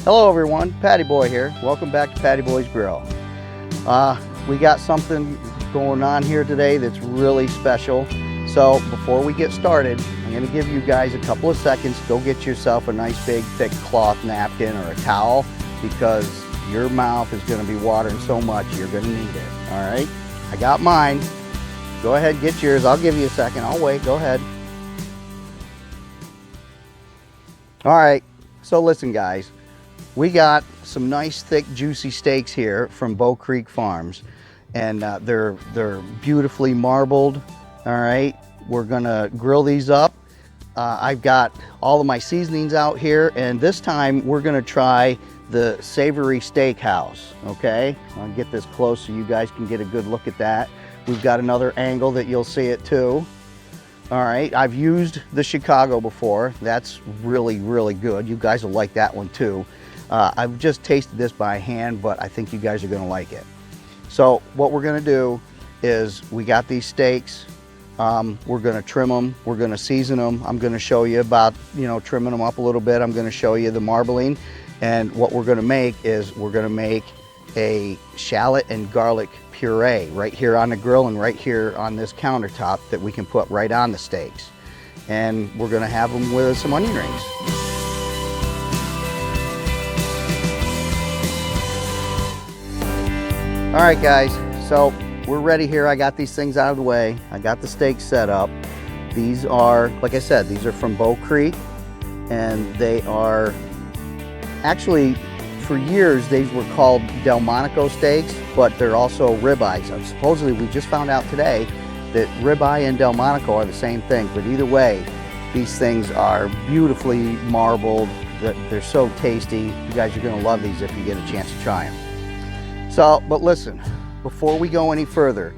Hello everyone, Patty Boy here. Welcome back to Patty Boy's Grill. We got something going on here today that's really special. So before we get started, I'm going to give you guys a couple of seconds. Go get yourself a nice big thick cloth napkin or a towel, because your mouth is going to be watering so much you're going to need it. All right, I got mine. Go ahead, get yours. I'll give you a second. I'll wait. Go ahead. All right, so listen guys, we got some nice thick juicy steaks here from Bow Creek Farms, and they're beautifully marbled. All right, we're gonna grill these up. I've got all of my seasonings out here, and this time we're gonna try the savory steakhouse. Okay, I'll get this close so you guys can get a good look at that. We've got another angle that you'll see it too. All right, I've used the Chicago before. That's really, really good. You guys will like that one too. I've just tasted this by hand, but I think you guys are gonna like it. So what we're gonna do is, we got these steaks. We're gonna trim them. We're gonna season them. I'm gonna show you about, trimming them up a little bit. I'm gonna show you the marbling. And what we're gonna make is, we're gonna make a shallot and garlic puree right here on the grill and right here on this countertop that we can put right on the steaks. And we're gonna have them with some onion rings. All right guys, so we're ready here. I got these things out of the way. I got the steaks set up. These are, like I said, these are from Bow Creek, and they are actually, for years these were called Delmonico steaks, but they're also ribeyes. Supposedly we just found out today that ribeye and Delmonico are the same thing, but either way, these things are beautifully marbled. They're so tasty. You guys are gonna love these if you get a chance to try them. So, but listen, before we go any further,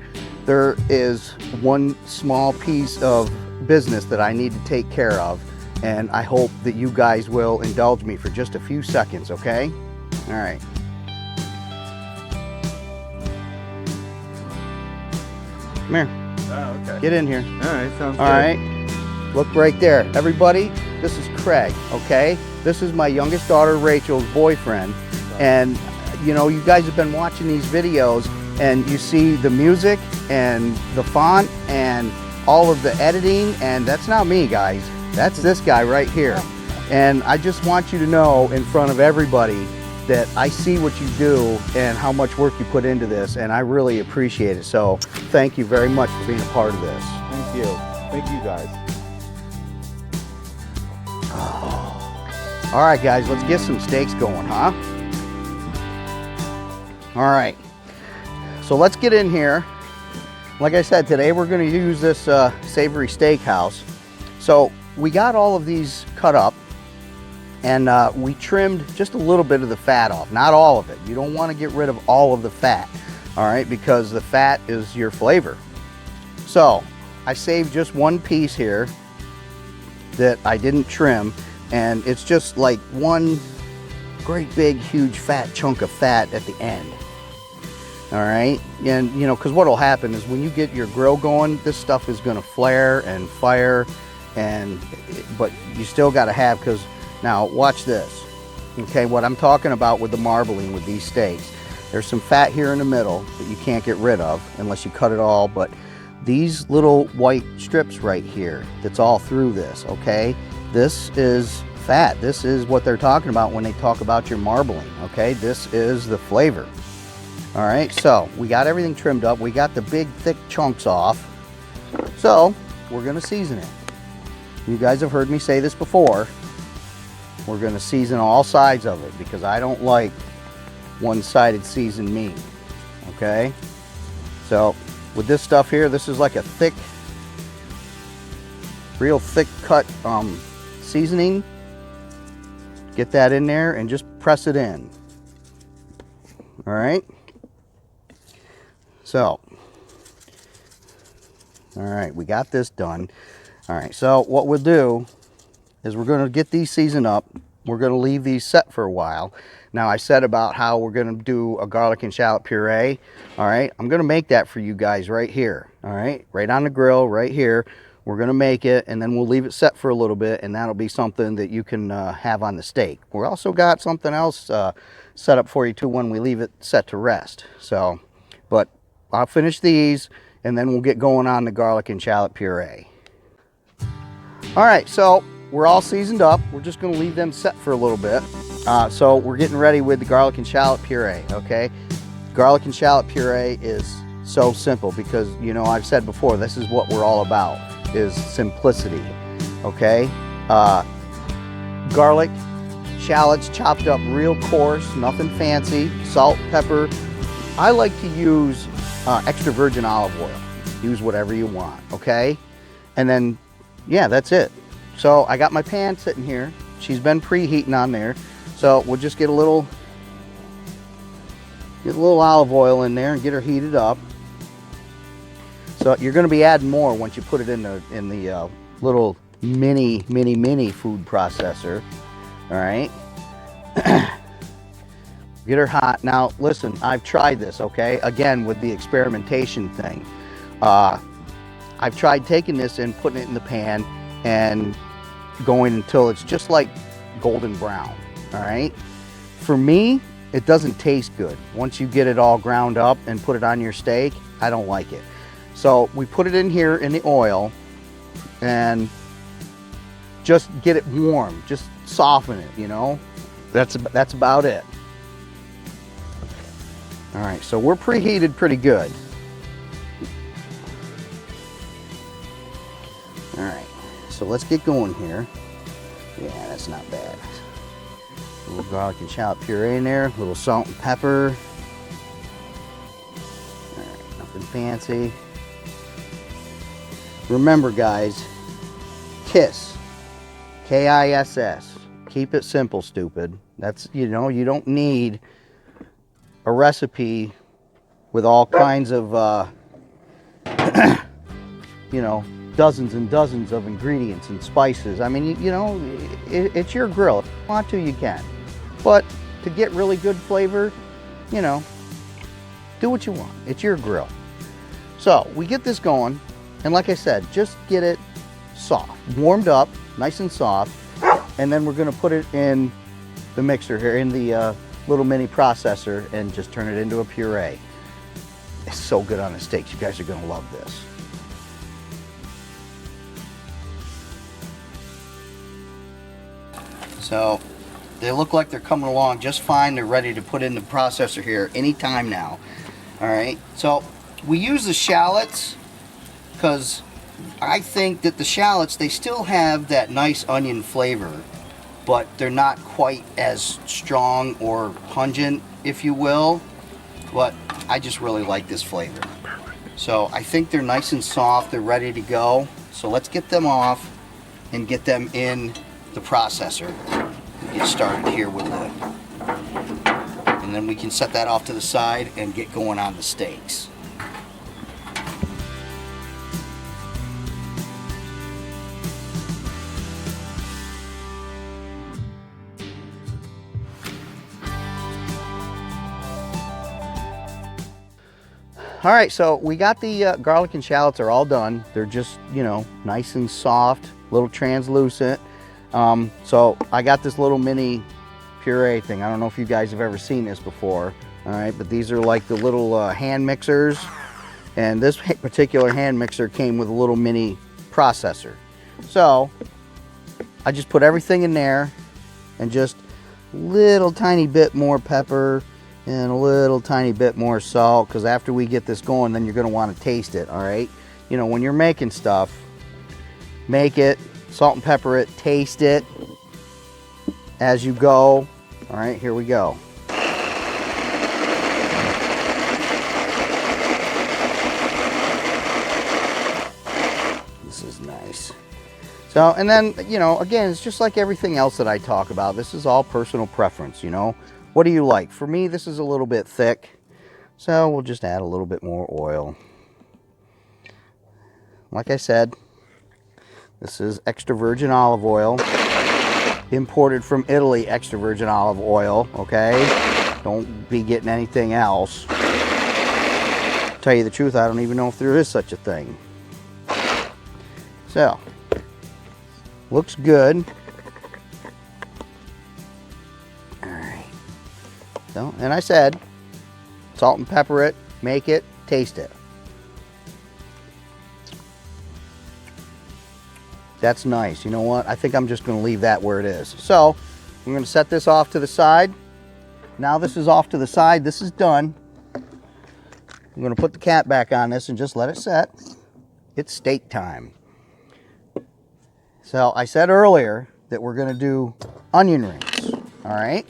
there is one small piece of business that I need to take care of, and I hope that you guys will indulge me for just a few seconds, okay? All right. Come here. Oh, okay. Get in here. All right, sounds good. All right. Look right there. Everybody, this is Craig, okay? This is my youngest daughter, Rachel's boyfriend. And, you guys have been watching these videos, and you see the music and the font and all of the editing, and that's not me, guys. That's this guy right here. And I just want you to know in front of everybody that I see what you do and how much work you put into this, and I really appreciate it. So thank you very much for being a part of this. Thank you. Thank you guys. All right, guys, let's get some steaks going, huh? All right, so let's get in here. Like I said, today we're going to use this savory steakhouse. So we got all of these cut up, and we trimmed just a little bit of the fat off, not all of it. You don't want to get rid of all of the fat, all right, because the fat is your flavor. So I saved just one piece here that I didn't trim, and it's just like one great big huge fat chunk of fat at the end. All right, and because what will happen is, when you get your grill going, this stuff is going to flare and fire, but you still got to have, because now watch this. Okay, what I'm talking about with the marbling with these steaks, there's some fat here in the middle that you can't get rid of unless you cut it all, but these little white strips right here, that's all through this, okay, this is fat. This is what they're talking about when they talk about your marbling, okay? This is the flavor. All right, so we got everything trimmed up. We got the big thick chunks off. So we're gonna season it. You guys have heard me say this before. We're gonna season all sides of it, because I don't like one-sided seasoned meat, okay? So with this stuff here, this is like a thick, real thick cut seasoning. Get that in there and just press it in. All right. So, all right, we got this done. All right, so what we'll do is, we're going to get these seasoned up. We're going to leave these set for a while. Now, I said about how we're going to do a garlic and shallot puree. All right, I'm going to make that for you guys right here. All right, right on the grill, right here. We're gonna make it, and then we'll leave it set for a little bit, and that'll be something that you can have on the steak. We're also got something else set up for you too when we leave it set to rest. So, but I'll finish these, and then we'll get going on the garlic and shallot puree. All right, so we're all seasoned up. We're just gonna leave them set for a little bit. So we're getting ready with the garlic and shallot puree, okay? Garlic and shallot puree is so simple because, you know, I've said before, this is what we're all about, is simplicity, okay? Garlic, shallots chopped up real coarse, nothing fancy, salt, pepper. I like to use extra virgin olive oil. Use whatever you want, okay? And then, yeah, that's it. So I got my pan sitting here. She's been preheating on there. So we'll just get a little olive oil in there and get her heated up. So you're going to be adding more once you put it in the little mini food processor. All right. Get her hot. Now listen, I've tried this, okay? Again, with the experimentation thing. I've tried taking this and putting it in the pan and going until it's just like golden brown. All right. For me, it doesn't taste good. Once you get it all ground up and put it on your steak, I don't like it. So we put it in here in the oil and just get it warm, just soften it, you know. That's about it. All right, so we're preheated pretty good. All right, so let's get going here. Yeah, that's not bad. A little garlic and shallot puree in there, a little salt and pepper. All right, nothing fancy. Remember, guys, KISS, K-I-S-S. Keep it simple, stupid. That's, you know, you don't need a recipe with all kinds of, you know, dozens and dozens of ingredients and spices. I mean, you know, it's your grill. If you want to, you can. But to get really good flavor, you know, do what you want. It's your grill. So we get this going. And like I said, just get it soft, warmed up, nice and soft. And then we're gonna put it in the mixer here, in the little mini processor, and just turn it into a puree. It's so good on the steaks. You guys are gonna love this. So they look like they're coming along just fine. They're ready to put in the processor here anytime now. All right, so we use the shallots because I think that the shallots, they still have that nice onion flavor, but they're not quite as strong or pungent, if you will. But I just really like this flavor. So I think they're nice and soft. They're ready to go. So let's get them off and get them in the processor. Get started here with the, and then we can set that off to the side and get going on the steaks. All right, so we got the garlic and shallots are all done. They're just, you know, nice and soft, a little translucent. So I got this little mini puree thing. I don't know if you guys have ever seen this before. All right, but these are like the little hand mixers. And this particular hand mixer came with a little mini processor. So I just put everything in there and just a little tiny bit more pepper and a little tiny bit more salt, because after we get this going, then you're going to want to taste it. All right, you know, when you're making stuff, make it, salt and pepper it, taste it as you go. All right, here we go. This is nice. So, and then, you know, again, it's just like everything else that I talk about. This is all personal preference, you know. What do you like? For me, this is a little bit thick, so we'll just add a little bit more oil. Like I said, this is extra virgin olive oil, imported from Italy, extra virgin olive oil, okay? Don't be getting anything else. Tell you the truth, I don't even know if there is such a thing. So, looks good. All right. So, and I said, salt and pepper it, make it, taste it. That's nice. You know what? I think I'm just going to leave that where it is. So, I'm going to set this off to the side. Now this is off to the side. This is done. I'm going to put the cap back on this and just let it set. It's steak time. So I said earlier that we're going to do onion rings. All right.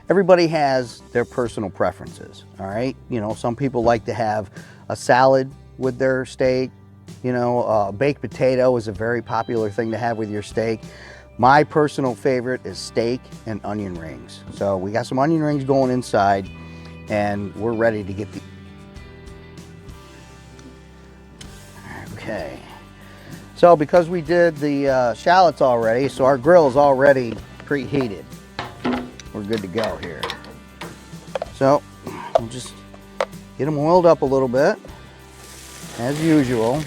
Everybody has their personal preferences. All right. You know, some people like to have a salad with their steak. You know, baked potato is a very popular thing to have with your steak. My personal favorite is steak and onion rings. So we got some onion rings going inside, and we're ready to get the... Okay. So because we did the shallots already, so our grill is already preheated. We're good to go here. So we'll just get them oiled up a little bit, as usual.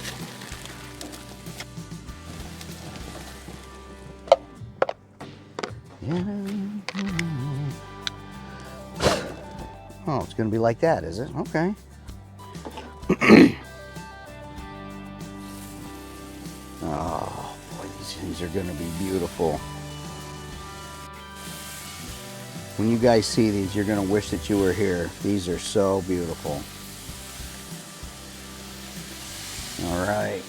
Oh, it's going to be like that, is it? Okay. Oh, boy, these things are going to be beautiful. When you guys see these, you're going to wish that you were here. These are so beautiful. All right.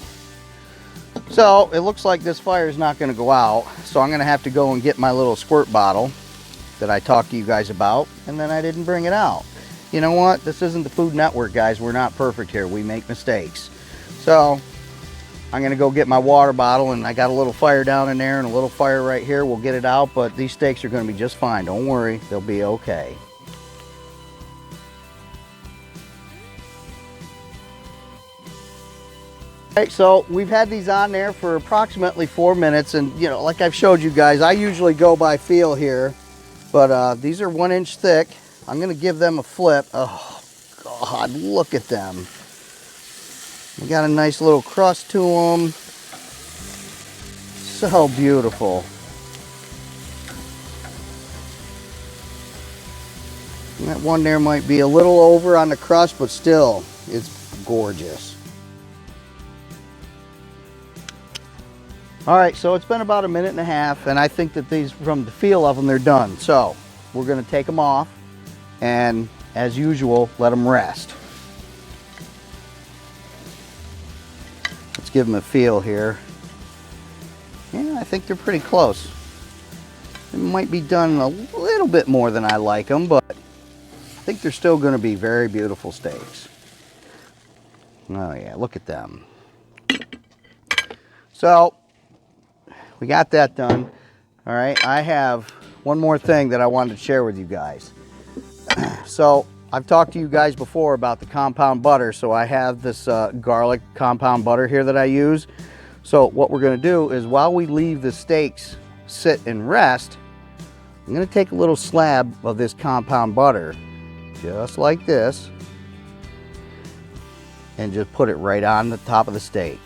So it looks like this fire is not going to go out. So I'm going to have to go and get my little squirt bottle that I talked to you guys about, and then I didn't bring it out. You know what? This isn't the Food Network, guys. We're not perfect here. We make mistakes. So I'm going to go get my water bottle, and I got a little fire down in there and a little fire right here. We'll get it out, but these steaks are going to be just fine. Don't worry. They'll be okay. All right, so we've had these on there for approximately 4 minutes, and you know, like I've showed you guys, I usually go by feel here, but these are 1 inch thick. I'm going to give them a flip. Oh God, look at them. We got a nice little crust to them. So beautiful. And that one there might be a little over on the crust, but still, it's gorgeous. All right, so it's been about 1.5 minutes, and I think that these, from the feel of them, they're done. So we're going to take them off, and as usual, let them rest. Let's give them a feel here. Yeah, I think they're pretty close. They might be done a little bit more than I like them, but I think they're still going to be very beautiful steaks. Oh yeah, look at them. So we got that done. All right, I have one more thing that I wanted to share with you guys. So I've talked to you guys before about the compound butter. So I have this garlic compound butter here that I use. So what we're going to do is, while we leave the steaks sit and rest, I'm going to take a little slab of this compound butter, just like this, and just put it right on the top of the steak,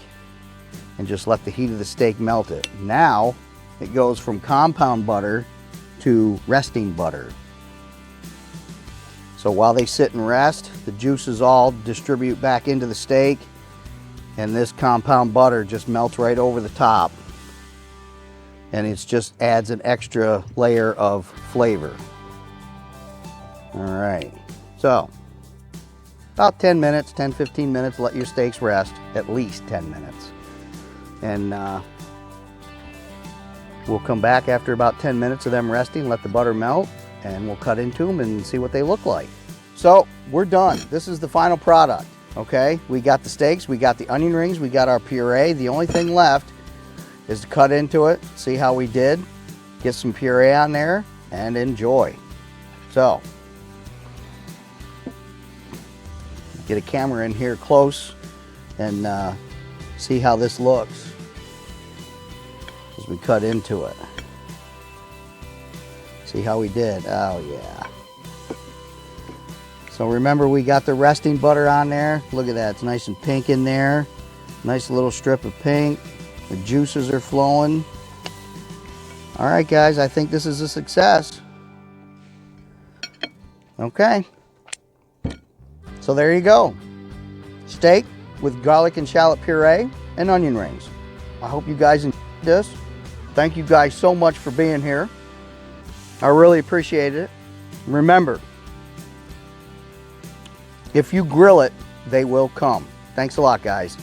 and just let the heat of the steak melt it. Now it goes from compound butter to resting butter. So while they sit and rest, the juices all distribute back into the steak, and this compound butter just melts right over the top, and it just adds an extra layer of flavor. All right, so about 10 minutes, 10-15 minutes, let your steaks rest, at least 10 minutes. And we'll come back after about 10 minutes of them resting, let the butter melt, and we'll cut into them and see what they look like. So we're done. This is the final product. Okay, we got the steaks, we got the onion rings, we got our puree. The only thing left is to cut into it, see how we did, get some puree on there, and enjoy. So, get a camera in here close and see how this looks as we cut into it. See how we did? Oh yeah. So remember, we got the resting butter on there. Look at that, it's nice and pink in there. Nice little strip of pink. The juices are flowing. All right, guys, I think this is a success. Okay. So there you go. Steak with garlic and shallot puree and onion rings. I hope you guys enjoyed this. Thank you guys so much for being here. I really appreciate it. Remember, if you grill it, they will come. Thanks a lot, guys.